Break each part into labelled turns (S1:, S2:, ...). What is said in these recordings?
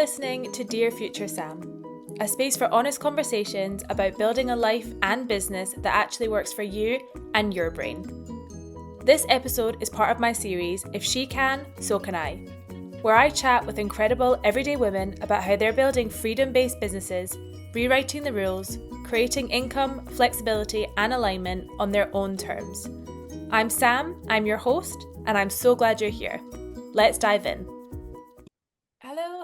S1: listening to Dear Future Sam, a space for honest conversations about building a life and business that actually works for you and your brain. This episode is part of my series, If She Can, So Can I, where I chat with incredible everyday women about how they're building freedom-based businesses, rewriting the rules, creating income, flexibility, and alignment on their own terms. I'm Sam, I'm your host, and I'm so glad you're here. Let's dive in. Hello.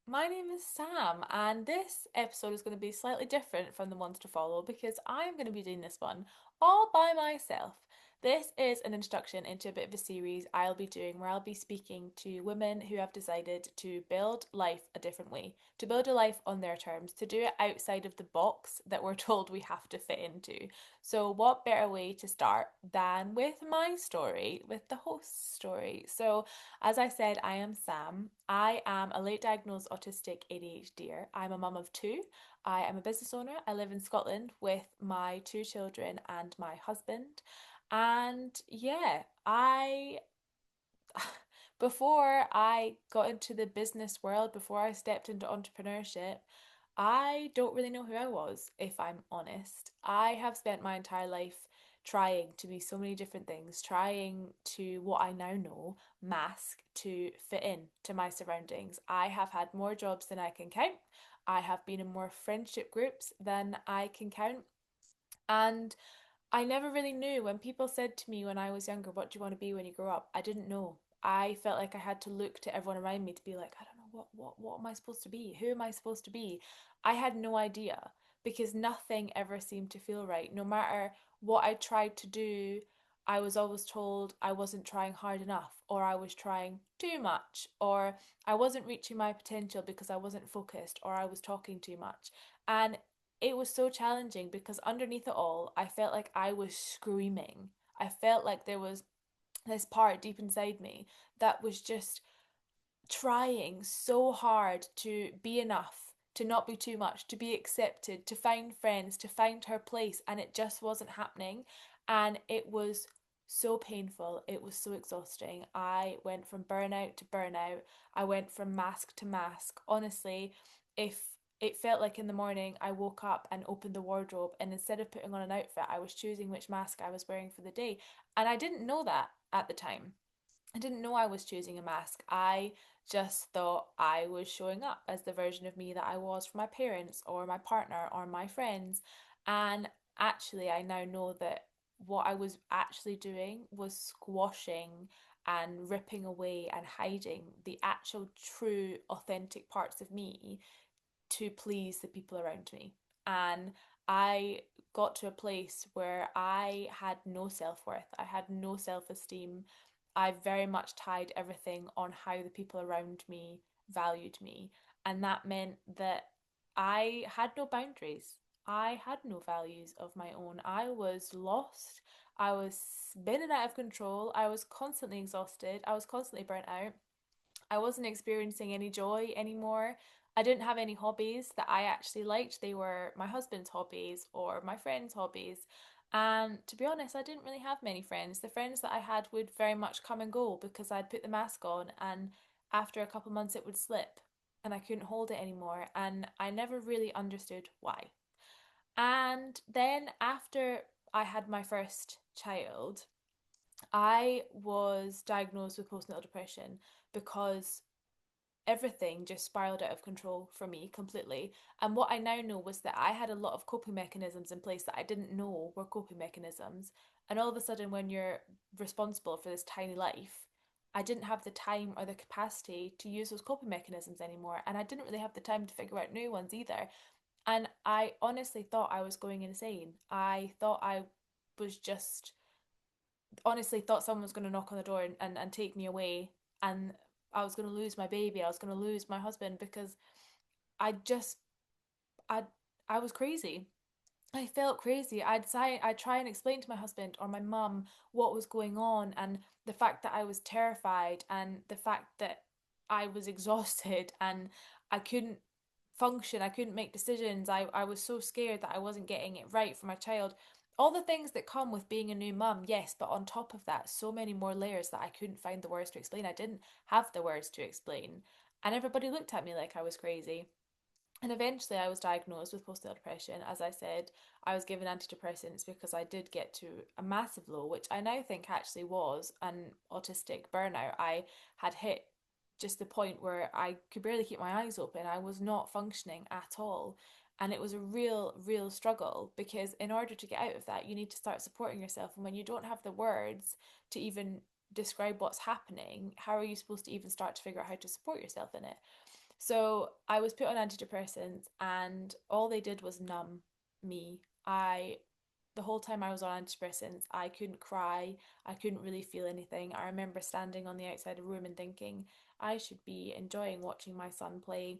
S1: My name is Sam, and this episode is going to be slightly different from the ones to follow because I'm going to be doing this one all by myself. This is an introduction into a bit of a series I'll be doing where I'll be speaking to women who have decided to build life a different way, to build a life on their terms, to do it outside of the box that we're told we have to fit into. So, what better way to start than with my story, with the host's story? So, as I said, I am Sam. I am a late diagnosed autistic ADHDer. I'm a mum of two. I am a business owner. I live in Scotland with my two children and my husband. And yeah, before I got into the business world, before I stepped into entrepreneurship, I don't really know who I was, if I'm honest. I have spent my entire life trying to be so many different things, trying to, what I now know, mask to fit in to my surroundings. I have had more jobs than I can count. I have been in more friendship groups than I can count. And I never really knew when people said to me when I was younger, what do you want to be when you grow up? I didn't know. I felt like I had to look to everyone around me to be like, I don't know, what am I supposed to be? Who am I supposed to be? I had no idea because nothing ever seemed to feel right. No matter what I tried to do, I was always told I wasn't trying hard enough, or I was trying too much, or I wasn't reaching my potential because I wasn't focused, or I was talking too much. And it was so challenging because underneath it all, I felt like I was screaming. I felt like there was this part deep inside me that was just trying so hard to be enough, to not be too much, to be accepted, to find friends, to find her place, and it just wasn't happening. And it was so painful. It was so exhausting. I went from burnout to burnout. I went from mask to mask. Honestly, if it felt like in the morning I woke up and opened the wardrobe, and instead of putting on an outfit, I was choosing which mask I was wearing for the day. And I didn't know that at the time. I didn't know I was choosing a mask. I just thought I was showing up as the version of me that I was for my parents or my partner or my friends. And actually, I now know that what I was actually doing was squashing and ripping away and hiding the actual, true, authentic parts of me to please the people around me. And I got to a place where I had no self worth, I had no self esteem. I very much tied everything on how the people around me valued me. And that meant that I had no boundaries. I had no values of my own. I was lost. I was spinning out of control. I was constantly exhausted. I was constantly burnt out. I wasn't experiencing any joy anymore. I didn't have any hobbies that I actually liked. They were my husband's hobbies or my friends' hobbies. And to be honest, I didn't really have many friends. The friends that I had would very much come and go because I'd put the mask on, and after a couple months it would slip and I couldn't hold it anymore. And I never really understood why. And then after I had my first child, I was diagnosed with postnatal depression because everything just spiraled out of control for me completely. And what I now know was that I had a lot of coping mechanisms in place that I didn't know were coping mechanisms. And all of a sudden, when you're responsible for this tiny life, I didn't have the time or the capacity to use those coping mechanisms anymore. And I didn't really have the time to figure out new ones either. And I honestly thought I was going insane. I thought I was just honestly thought someone was going to knock on the door and take me away, and I was going to lose my baby. I was going to lose my husband because I just I I was crazy. I felt crazy. I'd try and explain to my husband or my mum what was going on, and the fact that I was terrified, and the fact that I was exhausted and I couldn't function, I couldn't make decisions. I was so scared that I wasn't getting it right for my child. All the things that come with being a new mum, yes, but on top of that, so many more layers that I couldn't find the words to explain. I didn't have the words to explain. And everybody looked at me like I was crazy. And eventually I was diagnosed with postnatal depression. As I said, I was given antidepressants because I did get to a massive low, which I now think actually was an autistic burnout. I had hit just the point where I could barely keep my eyes open. I was not functioning at all. And it was a real, real struggle because in order to get out of that, you need to start supporting yourself. And when you don't have the words to even describe what's happening, how are you supposed to even start to figure out how to support yourself in it? So I was put on antidepressants, and all they did was numb me. The whole time I was on antidepressants, I couldn't cry. I couldn't really feel anything. I remember standing on the outside of a room and thinking, I should be enjoying watching my son play.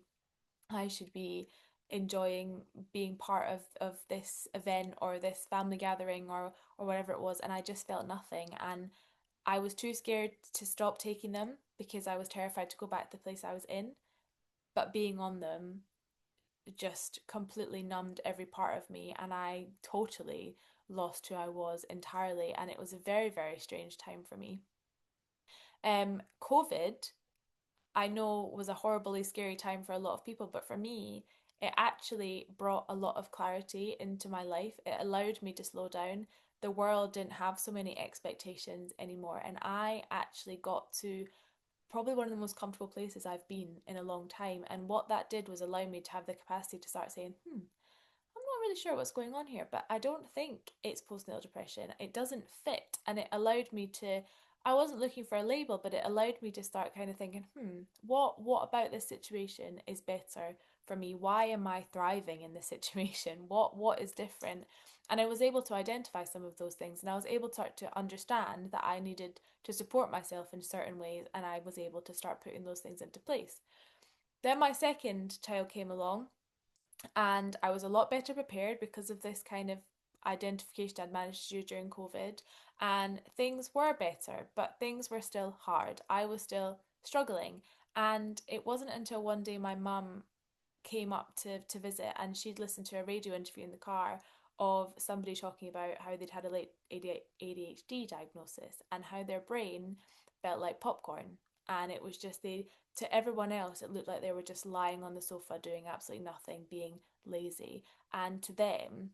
S1: I should be enjoying being part of this event or this family gathering or whatever it was. And I just felt nothing. And I was too scared to stop taking them because I was terrified to go back to the place I was in, but being on them just completely numbed every part of me, and I totally lost who I was entirely, and it was a very, very strange time for me. COVID, I know, was a horribly scary time for a lot of people, but for me, it actually brought a lot of clarity into my life. It allowed me to slow down. The world didn't have so many expectations anymore, and I actually got to probably one of the most comfortable places I've been in a long time. And what that did was allow me to have the capacity to start saying, I'm not really sure what's going on here, but I don't think it's postnatal depression. It doesn't fit. And it allowed me to, I wasn't looking for a label, but it allowed me to start kind of thinking, what about this situation is better for me? Why am I thriving in this situation? What is different? And I was able to identify some of those things, and I was able to start to understand that I needed to support myself in certain ways, and I was able to start putting those things into place. Then my second child came along, and I was a lot better prepared because of this kind of identification I'd managed to do during COVID. And things were better, but things were still hard. I was still struggling. And it wasn't until one day my mum came up to visit, and she'd listened to a radio interview in the car of somebody talking about how they'd had a late ADHD diagnosis and how their brain felt like popcorn. And it was just they, to everyone else, it looked like they were just lying on the sofa doing absolutely nothing, being lazy. And to them,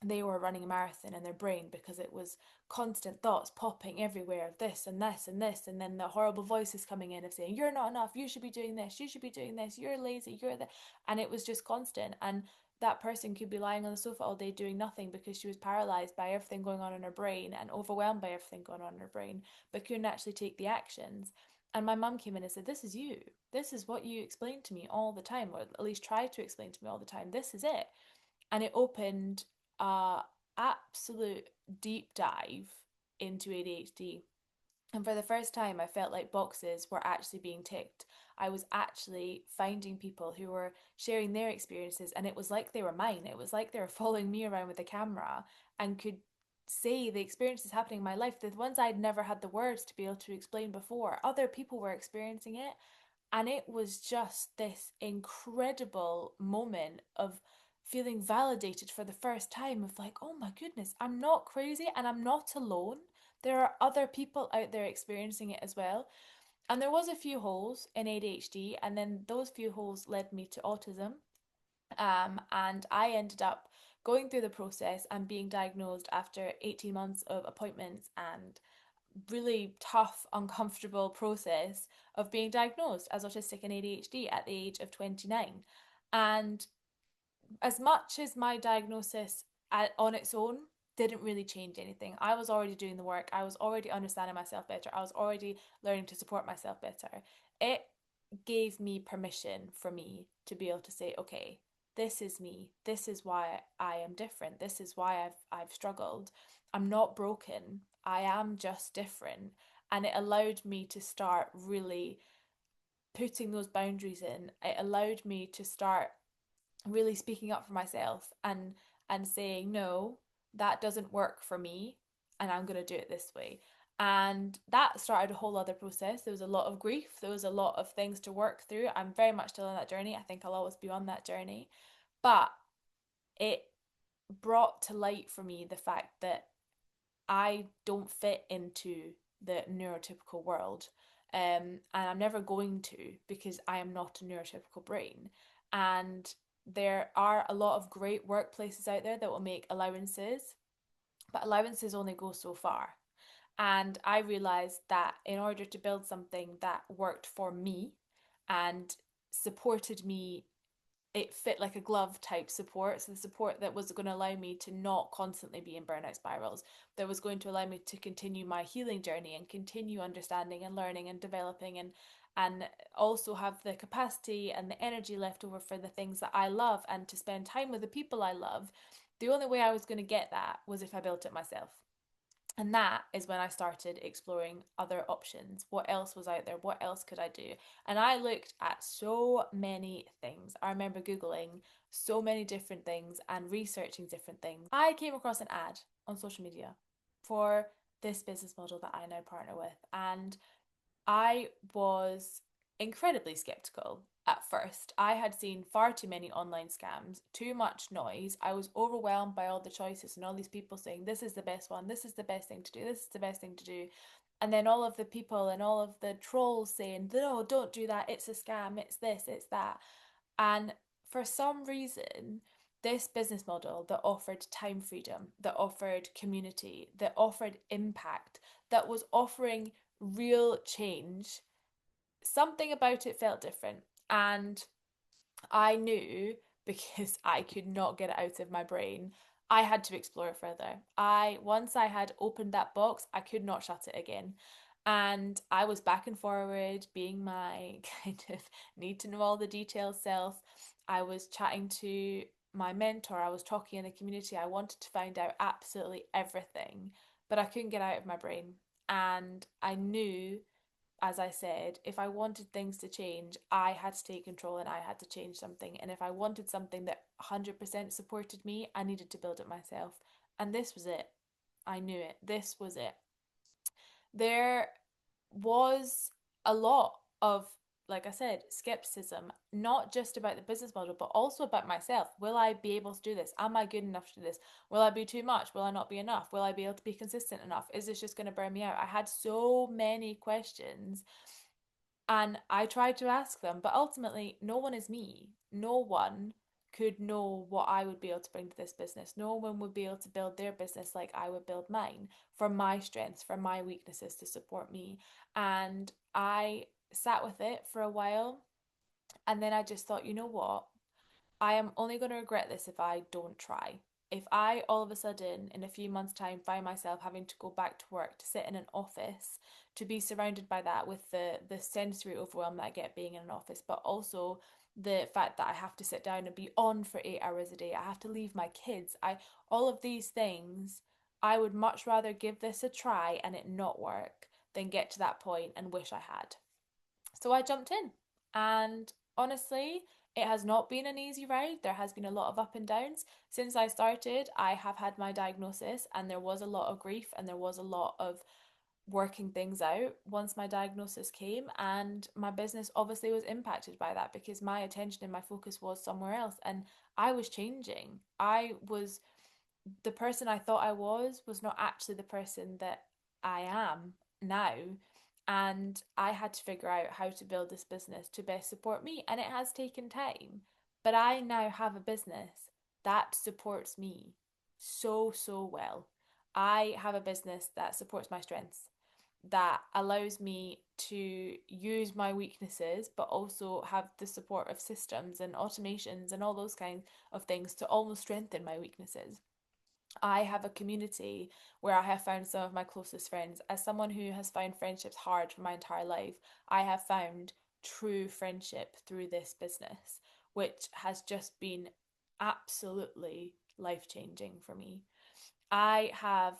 S1: they were running a marathon in their brain because it was constant thoughts popping everywhere of this and this and this, and then the horrible voices coming in of saying, you're not enough, you should be doing this, you should be doing this, you're lazy, you're the, and it was just constant. And that person could be lying on the sofa all day doing nothing because she was paralyzed by everything going on in her brain and overwhelmed by everything going on in her brain, but couldn't actually take the actions. And my mum came in and said, this is you, this is what you explain to me all the time, or at least try to explain to me all the time, this is it. And it opened a absolute deep dive into ADHD. And for the first time, I felt like boxes were actually being ticked. I was actually finding people who were sharing their experiences, and it was like they were mine. It was like they were following me around with a camera and could say the experiences happening in my life, the ones I'd never had the words to be able to explain before. Other people were experiencing it, and it was just this incredible moment of feeling validated for the first time of like, oh my goodness, I'm not crazy and I'm not alone. There are other people out there experiencing it as well. And there was a few holes in ADHD, and then those few holes led me to autism. And I ended up going through the process and being diagnosed after 18 months of appointments and really tough, uncomfortable process of being diagnosed as autistic and ADHD at the age of 29. And as much as my diagnosis on its own didn't really change anything, I was already doing the work, I was already understanding myself better, I was already learning to support myself better. It gave me permission for me to be able to say, okay, this is me. This is why I am different. This is why I've struggled. I'm not broken. I am just different. And it allowed me to start really putting those boundaries in. It allowed me to start really speaking up for myself and saying, no, that doesn't work for me, and I'm going to do it this way. And that started a whole other process. There was a lot of grief, there was a lot of things to work through. I'm very much still on that journey. I think I'll always be on that journey, but it brought to light for me the fact that I don't fit into the neurotypical world. And I'm never going to because I am not a neurotypical brain. And there are a lot of great workplaces out there that will make allowances, but allowances only go so far. And I realized that in order to build something that worked for me and supported me, it fit like a glove type support. So the support that was going to allow me to not constantly be in burnout spirals, that was going to allow me to continue my healing journey and continue understanding and learning and developing, and also have the capacity and the energy left over for the things that I love and to spend time with the people I love. The only way I was going to get that was if I built it myself. And that is when I started exploring other options. What else was out there? What else could I do? And I looked at so many things. I remember Googling so many different things and researching different things. I came across an ad on social media for this business model that I now partner with. And I was incredibly skeptical at first. I had seen far too many online scams, too much noise. I was overwhelmed by all the choices and all these people saying, this is the best one, this is the best thing to do, this is the best thing to do. And then all of the people and all of the trolls saying, no, don't do that, it's a scam, it's this, it's that. And for some reason, this business model that offered time freedom, that offered community, that offered impact, that was offering real change, something about it felt different. And I knew, because I could not get it out of my brain, I had to explore it further. Once I had opened that box, I could not shut it again. And I was back and forward, being my kind of need to know all the details self. I was chatting to my mentor, I was talking in the community. I wanted to find out absolutely everything, but I couldn't get out of my brain. And I knew, as I said, if I wanted things to change, I had to take control and I had to change something. And if I wanted something that 100% supported me, I needed to build it myself. And this was it. I knew it. This was it. There was a lot of, like I said, skepticism, not just about the business model, but also about myself. Will I be able to do this? Am I good enough to do this? Will I be too much? Will I not be enough? Will I be able to be consistent enough? Is this just going to burn me out? I had so many questions and I tried to ask them, but ultimately, no one is me. No one could know what I would be able to bring to this business. No one would be able to build their business like I would build mine, for my strengths, for my weaknesses to support me. And I sat with it for a while. And then I just thought, you know what? I am only going to regret this if I don't try. If I all of a sudden, in a few months' time, find myself having to go back to work, to sit in an office, to be surrounded by that with the sensory overwhelm that I get being in an office, but also the fact that I have to sit down and be on for 8 hours a day, I have to leave my kids, all of these things, I would much rather give this a try and it not work than get to that point and wish I had. So I jumped in, and honestly, it has not been an easy ride. There has been a lot of up and downs. Since I started, I have had my diagnosis, and there was a lot of grief and there was a lot of working things out once my diagnosis came. And my business obviously was impacted by that because my attention and my focus was somewhere else. And I was changing. The person I thought I was not actually the person that I am now. And I had to figure out how to build this business to best support me. And it has taken time. But I now have a business that supports me so, so well. I have a business that supports my strengths, that allows me to use my weaknesses, but also have the support of systems and automations and all those kinds of things to almost strengthen my weaknesses. I have a community where I have found some of my closest friends. As someone who has found friendships hard for my entire life, I have found true friendship through this business, which has just been absolutely life changing for me. I have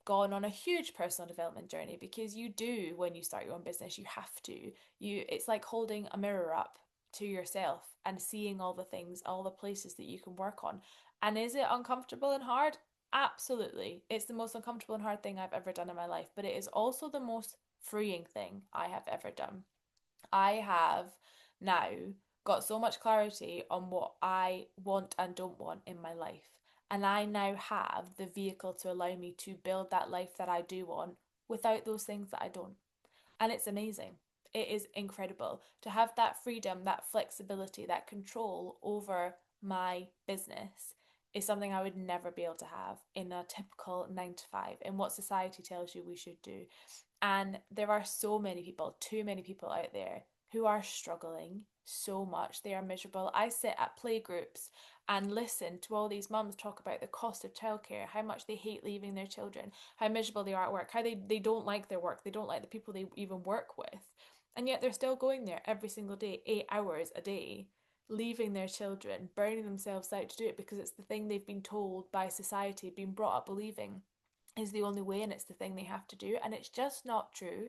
S1: gone on a huge personal development journey because you do when you start your own business, you have to. It's like holding a mirror up to yourself and seeing all the things, all the places that you can work on. And is it uncomfortable and hard? Absolutely. It's the most uncomfortable and hard thing I've ever done in my life, but it is also the most freeing thing I have ever done. I have now got so much clarity on what I want and don't want in my life. And I now have the vehicle to allow me to build that life that I do want without those things that I don't. And it's amazing. It is incredible to have that freedom, that flexibility, that control over my business is something I would never be able to have in a typical 9 to 5, in what society tells you we should do. And there are so many people, too many people out there who are struggling so much. They are miserable. I sit at play groups and listen to all these mums talk about the cost of childcare, how much they hate leaving their children, how miserable they are at work, how they don't like their work, they don't like the people they even work with. And yet they're still going there every single day, 8 hours a day, leaving their children, burning themselves out to do it because it's the thing they've been told by society, been brought up believing is the only way and it's the thing they have to do. And it's just not true.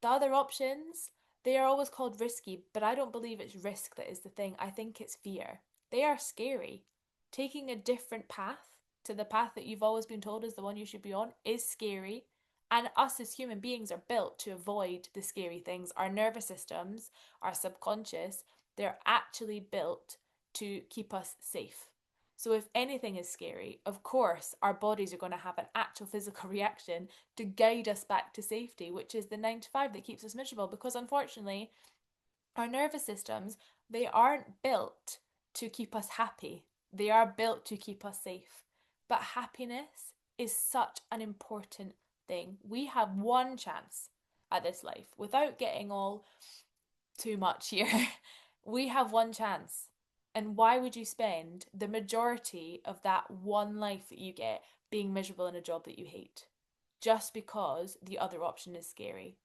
S1: The other options, they are always called risky, but I don't believe it's risk that is the thing. I think it's fear. They are scary. Taking a different path to the path that you've always been told is the one you should be on is scary. And us as human beings are built to avoid the scary things. Our nervous systems, our subconscious, they're actually built to keep us safe. So if anything is scary, of course, our bodies are going to have an actual physical reaction to guide us back to safety, which is the 9 to 5 that keeps us miserable. Because unfortunately, our nervous systems, they aren't built to keep us happy. They are built to keep us safe. But happiness is such an important thing. We have one chance at this life without getting all too much here. We have one chance. And why would you spend the majority of that one life that you get being miserable in a job that you hate? Just because the other option is scary.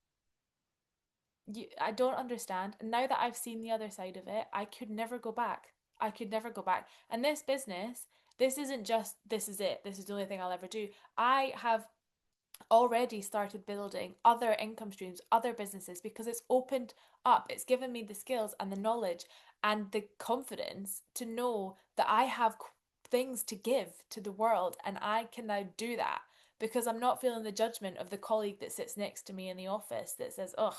S1: I don't understand. And now that I've seen the other side of it, I could never go back. I could never go back. And this business, this isn't just, this is it, this is the only thing I'll ever do. I have already started building other income streams, other businesses, because it's opened up. It's given me the skills and the knowledge and the confidence to know that I have things to give to the world and I can now do that because I'm not feeling the judgment of the colleague that sits next to me in the office that says, ugh,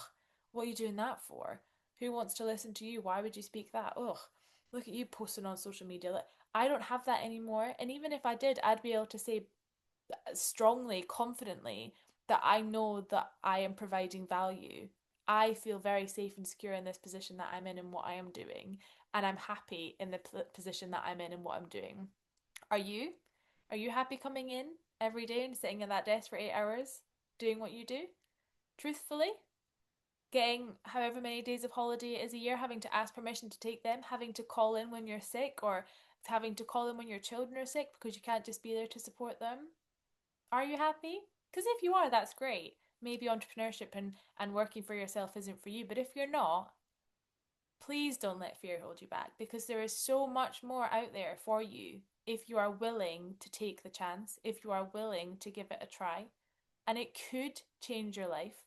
S1: what are you doing that for? Who wants to listen to you? Why would you speak that? Ugh, look at you posting on social media. Like, I don't have that anymore. And even if I did, I'd be able to say strongly, confidently that I know that I am providing value. I feel very safe and secure in this position that I'm in and what I am doing, and I'm happy in the position that I'm in and what I'm doing. Are you? Are you happy coming in every day and sitting at that desk for 8 hours doing what you do? Truthfully? Getting however many days of holiday it is a year, having to ask permission to take them, having to call in when you're sick, or having to call in when your children are sick because you can't just be there to support them? Are you happy? Because if you are, that's great. Maybe entrepreneurship and working for yourself isn't for you. But if you're not, please don't let fear hold you back because there is so much more out there for you if you are willing to take the chance, if you are willing to give it a try. And it could change your life.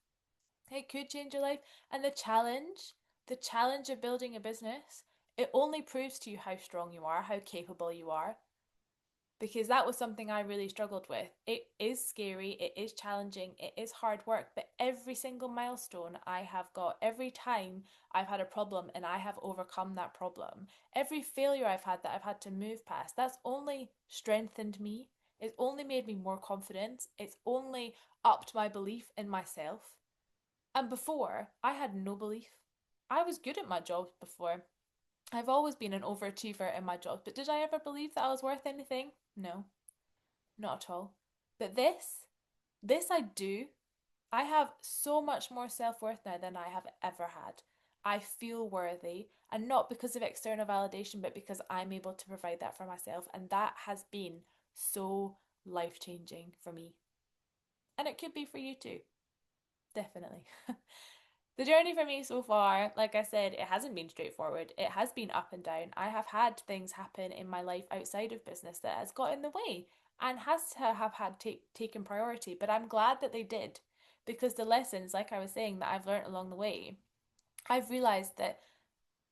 S1: It could change your life. And the challenge of building a business, it only proves to you how strong you are, how capable you are, because that was something I really struggled with. It is scary, it is challenging, it is hard work, but every single milestone I have got, every time I've had a problem and I have overcome that problem, every failure I've had that I've had to move past, that's only strengthened me. It's only made me more confident. It's only upped my belief in myself. And before, I had no belief. I was good at my jobs before. I've always been an overachiever in my jobs, but did I ever believe that I was worth anything? No, not at all. But this I do. I have so much more self worth now than I have ever had. I feel worthy, and not because of external validation, but because I'm able to provide that for myself. And that has been so life changing for me. And it could be for you too, definitely. The journey for me so far, like I said, it hasn't been straightforward. It has been up and down. I have had things happen in my life outside of business that has got in the way and has to have had taken priority. But I'm glad that they did because the lessons, like I was saying, that I've learned along the way, I've realised that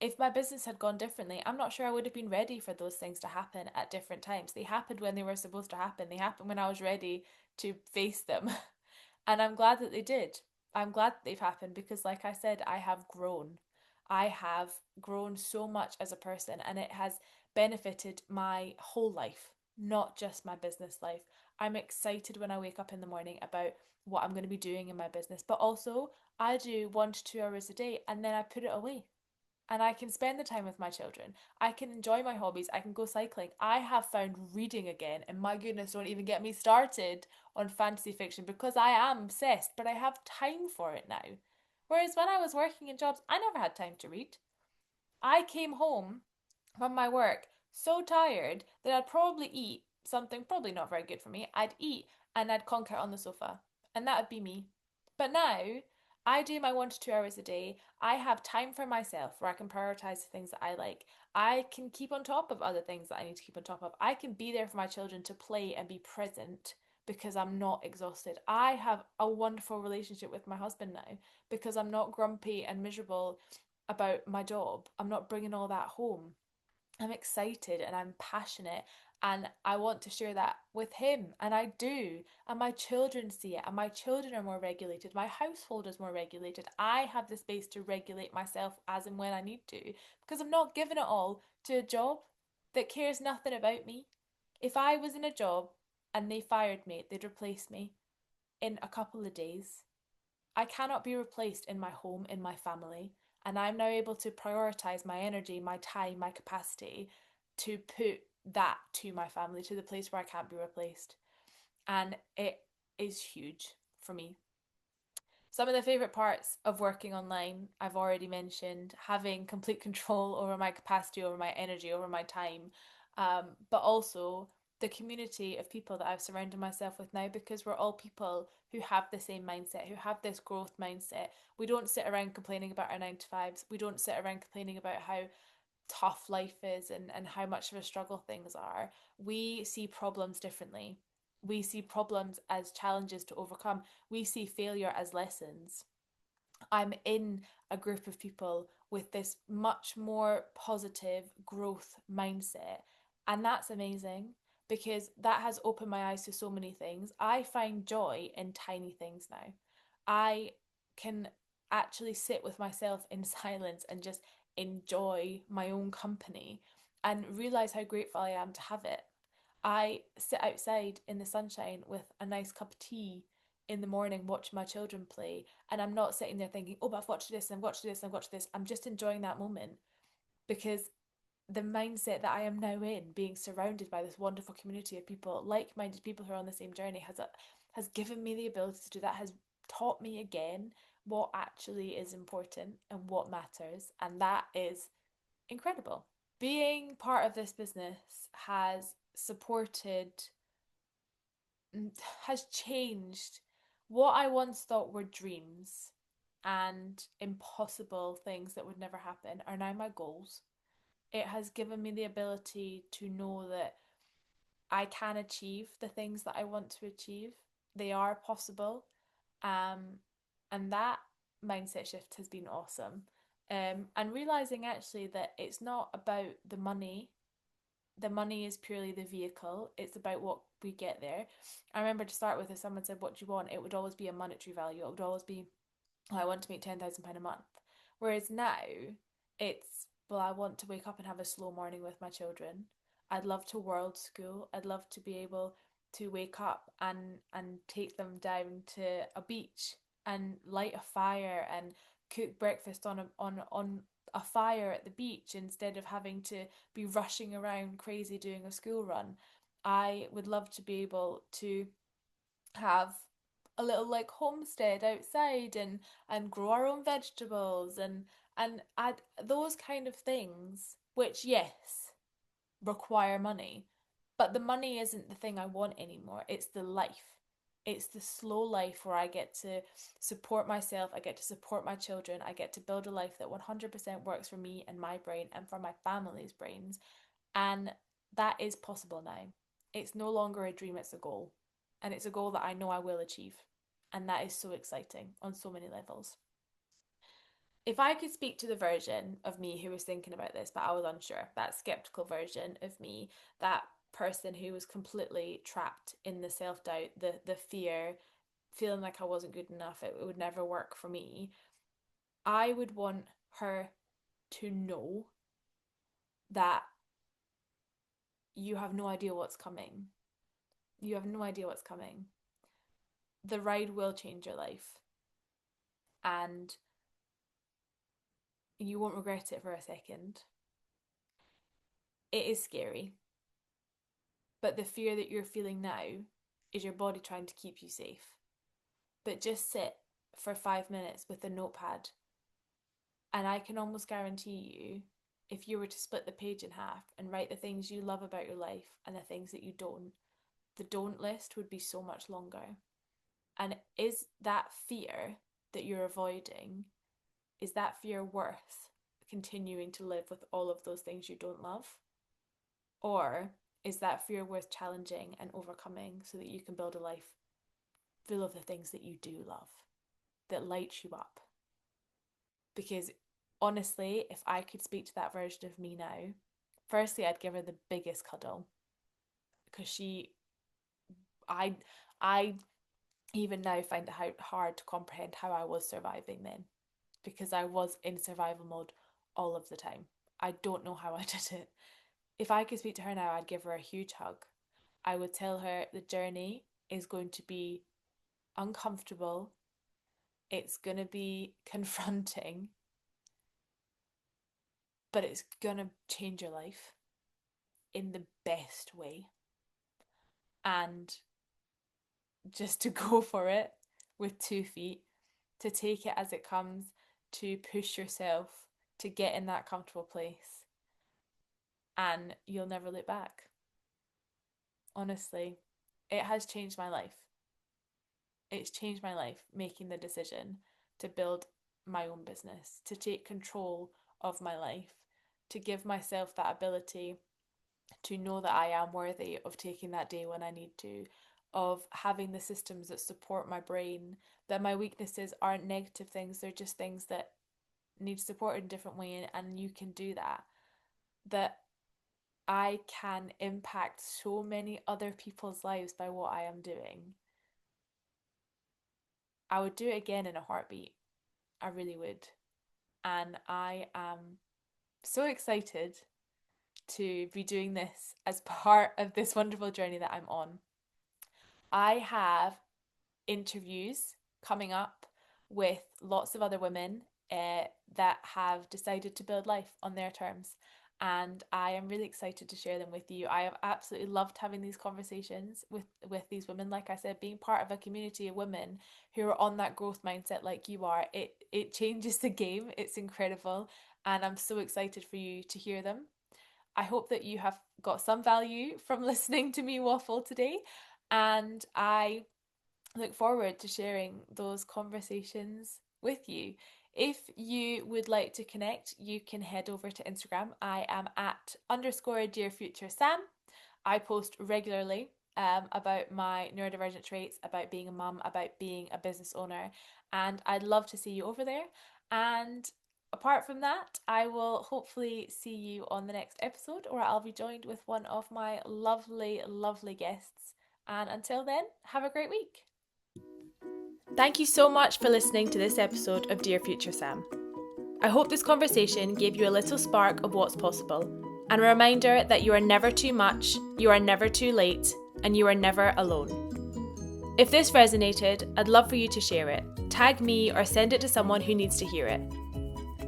S1: if my business had gone differently, I'm not sure I would have been ready for those things to happen at different times. They happened when they were supposed to happen. They happened when I was ready to face them. And I'm glad that they did. I'm glad that they've happened because, like I said, I have grown. I have grown so much as a person, and it has benefited my whole life, not just my business life. I'm excited when I wake up in the morning about what I'm going to be doing in my business, but also I do 1 to 2 hours a day and then I put it away. And I can spend the time with my children. I can enjoy my hobbies. I can go cycling. I have found reading again, and my goodness, don't even get me started on fantasy fiction because I am obsessed, but I have time for it now. Whereas when I was working in jobs, I never had time to read. I came home from my work so tired that I'd probably eat something probably not very good for me. I'd eat and I'd conk out on the sofa, and that would be me. But now I do my 1 to 2 hours a day. I have time for myself where I can prioritize the things that I like. I can keep on top of other things that I need to keep on top of. I can be there for my children to play and be present because I'm not exhausted. I have a wonderful relationship with my husband now because I'm not grumpy and miserable about my job. I'm not bringing all that home. I'm excited and I'm passionate and I want to share that with him and I do. And my children see it and my children are more regulated. My household is more regulated. I have the space to regulate myself as and when I need to because I'm not giving it all to a job that cares nothing about me. If I was in a job and they fired me, they'd replace me in a couple of days. I cannot be replaced in my home, in my family, and I'm now able to prioritize my energy, my time, my capacity to put that to my family, to the place where I can't be replaced. And it is huge for me. Some of the favourite parts of working online, I've already mentioned having complete control over my capacity, over my energy, over my time, but also the community of people that I've surrounded myself with now because we're all people who have the same mindset, who have this growth mindset. We don't sit around complaining about our 9 to 5s. We don't sit around complaining about how tough life is and how much of a struggle things are. We see problems differently. We see problems as challenges to overcome. We see failure as lessons. I'm in a group of people with this much more positive growth mindset. And that's amazing because that has opened my eyes to so many things. I find joy in tiny things now. I can actually sit with myself in silence and just enjoy my own company and realize how grateful I am to have it. I sit outside in the sunshine with a nice cup of tea in the morning watching my children play, and I'm not sitting there thinking, oh, but I've watched this and I've watched this and I've watched this. I'm just enjoying that moment because the mindset that I am now in, being surrounded by this wonderful community of people, like-minded people who are on the same journey, has given me the ability to do that, has taught me again what actually is important and what matters, and that is incredible. Being part of this business has supported, has changed what I once thought were dreams and impossible things that would never happen are now my goals. It has given me the ability to know that I can achieve the things that I want to achieve. They are possible. Um, and that mindset shift has been awesome. And realizing actually that it's not about the money. The money is purely the vehicle. It's about what we get there. I remember to start with, if someone said, what do you want? It would always be a monetary value. It would always be, oh, I want to make £10,000 a month. Whereas now, it's, well, I want to wake up and have a slow morning with my children. I'd love to world school. I'd love to be able to wake up and take them down to a beach and light a fire and cook breakfast on a fire at the beach instead of having to be rushing around crazy doing a school run. I would love to be able to have a little like homestead outside and grow our own vegetables and add those kind of things, which yes require money, but the money isn't the thing I want anymore. It's the life. It's the slow life where I get to support myself, I get to support my children, I get to build a life that 100% works for me and my brain and for my family's brains. And that is possible now. It's no longer a dream, it's a goal. And it's a goal that I know I will achieve. And that is so exciting on so many levels. If I could speak to the version of me who was thinking about this, but I was unsure, that skeptical version of me, that person who was completely trapped in the self doubt, the fear, feeling like I wasn't good enough, it would never work for me, I would want her to know that you have no idea what's coming. You have no idea what's coming. The ride will change your life. and you won't regret it for a second. It is scary, but the fear that you're feeling now is your body trying to keep you safe. But just sit for 5 minutes with a notepad, and I can almost guarantee you, if you were to split the page in half and write the things you love about your life and the things that you don't, the don't list would be so much longer. And is that fear that you're avoiding, is that fear worth continuing to live with all of those things you don't love? Or is that fear worth challenging and overcoming so that you can build a life full of the things that you do love, that light you up? Because honestly, if I could speak to that version of me now, firstly, I'd give her the biggest cuddle, because I even now find it hard to comprehend how I was surviving then, because I was in survival mode all of the time. I don't know how I did it. If I could speak to her now, I'd give her a huge hug. I would tell her the journey is going to be uncomfortable. It's going to be confronting, but it's going to change your life in the best way. And just to go for it with 2 feet, to take it as it comes, to push yourself to get in that comfortable place, and you'll never look back. Honestly, it has changed my life. It's changed my life making the decision to build my own business, to take control of my life, to give myself that ability to know that I am worthy of taking that day when I need to, of having the systems that support my brain, that my weaknesses aren't negative things, they're just things that need support in a different way, and you can do that. That I can impact so many other people's lives by what I am doing. I would do it again in a heartbeat. I really would. And I am so excited to be doing this as part of this wonderful journey that I'm on. I have interviews coming up with lots of other women that have decided to build life on their terms. And I am really excited to share them with you. I have absolutely loved having these conversations with these women. Like I said, being part of a community of women who are on that growth mindset like you are, it changes the game. It's incredible. And I'm so excited for you to hear them. I hope that you have got some value from listening to me waffle today. And I look forward to sharing those conversations with you. If you would like to connect, you can head over to Instagram. I am at _DearFutureSam. I post regularly about my neurodivergent traits, about being a mum, about being a business owner, and I'd love to see you over there. And apart from that, I will hopefully see you on the next episode, or I'll be joined with one of my lovely, lovely guests. And until then, have a great week. Thank you so much for listening to this episode of Dear Future Sam. I hope this conversation gave you a little spark of what's possible, and a reminder that you are never too much, you are never too late, and you are never alone. If this resonated, I'd love for you to share it, tag me, or send it to someone who needs to hear it.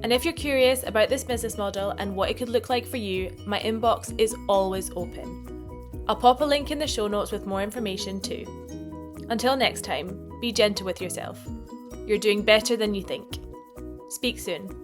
S1: And if you're curious about this business model and what it could look like for you, my inbox is always open. I'll pop a link in the show notes with more information too. Until next time, be gentle with yourself. You're doing better than you think. Speak soon.